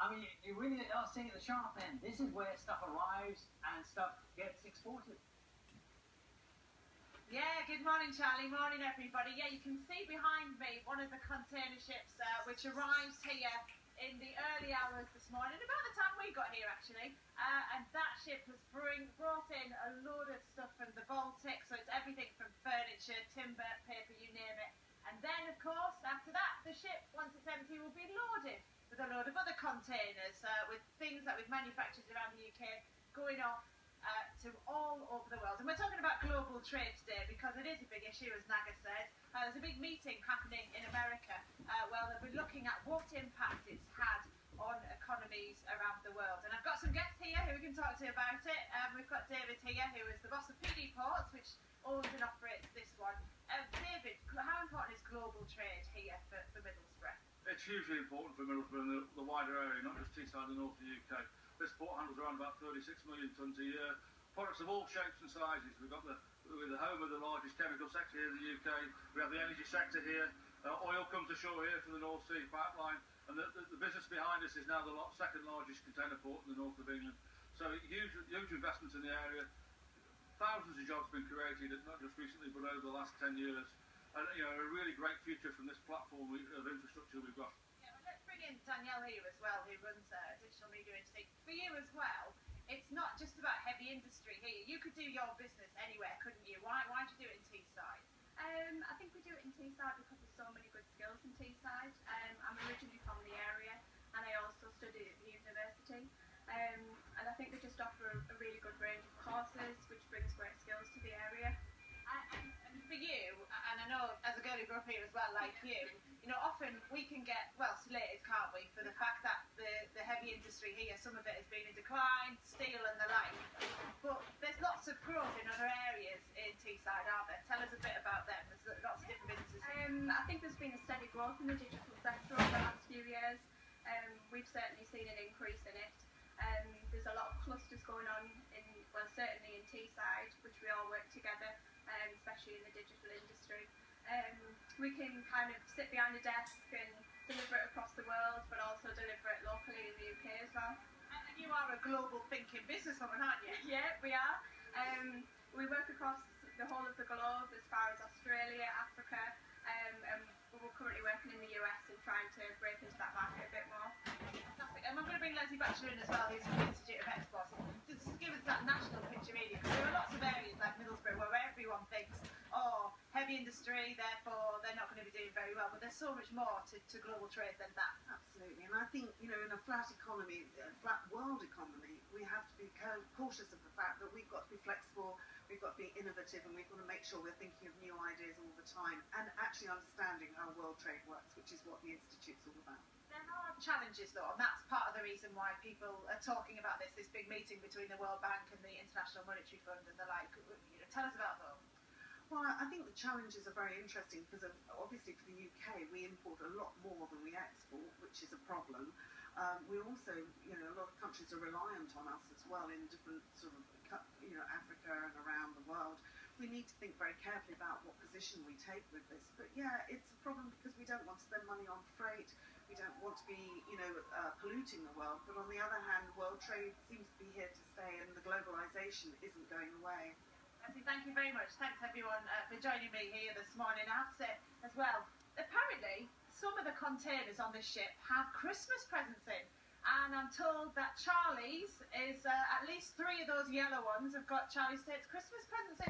I mean, you really are seeing at the sharp end. This is where stuff arrives and stuff gets exported. Yeah, good morning, Charlie. Morning, everybody. Yeah, you can see behind me one of the container ships which arrived here in the early hours this morning, about the time we got here, actually. And that ship has brought in a load of stuff from the Baltic, so it's everything from furniture, timber, paper, you name it. And then, of course, after that, the ship, once it's empty, will be loaded with a load of other containers with things that we've manufactured around the UK going off to all over the world. And we're talking about global trade today because it is a big issue, as Naga said. There's a big meeting happening in America where they'll be looking at what impact it's had on economies around the world. And I've got some guests here who we can talk to about it. We've got David here, who is the boss of PD Ports, which owns and operates this one. David, how important is global trade here for Middlesbrough? It's hugely important for Middlesbrough and the wider area, not just Teesside and the north of the UK. This port handles around about 36 million tonnes a year. Products of all shapes and sizes. We're the home of the largest chemical sector here in the UK. We have the energy sector here. Oil comes ashore here from the North Sea pipeline. And the business behind us is now the second largest container port in the north of England. So huge investments in the area. Thousands of jobs have been created, not just recently, but over the last 10 years. And a really great future from this platform of infrastructure we've got. Yeah, well, let's bring in Danielle here as well, who runs digital media agency. For you as well, it's not just about heavy industry here. You could do your business anywhere, couldn't you? Why do you do it in Teesside? I think we do it in Teesside because there's so many good skills in Teesside. I'm originally from the area and I also studied at the university. And I think they just offer a really good range of courses which brings great skills to the area. And for you, and I know as a girl who grew up here as well, like you, often we can get, slated, can't we, for the fact that the heavy industry here, some of it has been in decline, steel and the like. But there's lots of growth in other areas in Teesside, aren't there? Tell us a bit about them. There's lots of different businesses. I think there's been a steady growth in the digital sector over the last few years. We've certainly seen an increase in it. There's a lot of clusters going on certainly in Teesside, which we all work together, especially in the digital industry. We can kind of sit behind a desk and deliver it across the world, but also deliver it locally in the UK as well. And you are a global thinking businesswoman, aren't you? Yeah, we are. We work across the whole of the globe, as far as Australia, Africa, and we're currently working in the US and trying to break into that market a bit more. Fantastic. And I'm going to bring Leslie Batchelor in as well, who's from the Institute of Exports, just to give us that national picture really, because there are lots of areas like Middlesbrough where everyone thinks, oh, heavy industry, therefore they're not going to be doing very well, but there's so much more to global trade than that. Absolutely, and I think, in a flat economy, a flat world economy, we have to be cautious of the fact that we've got to be flexible, we've got to be innovative, and we've got to make sure we're thinking of new ideas all the time, and actually understanding how world trade works, which is what the Institute's all about. There are challenges though, and that's part of the reason why people are talking about this big meeting between the World Bank and the International Monetary Fund and the like. Tell us about those. Well, I think the challenges are very interesting because obviously for the UK we import a lot more than we export, which is a problem. We also, a lot of countries are reliant on us as well in different sort of, Africa and around the world. We need to think very carefully about what position we take with this. But yeah, it's a problem because we don't want to spend money on freight. We don't want to be, polluting the world. But on the other hand, world trade seems to be here to stay and the globalisation isn't going away. Thank you very much. Thanks everyone for joining me here this morning. I have to say as well, apparently some of the containers on this ship have Christmas presents in. And I'm told that Charlie's is, at least 3 of those yellow ones have got Charlie State's Christmas presents in.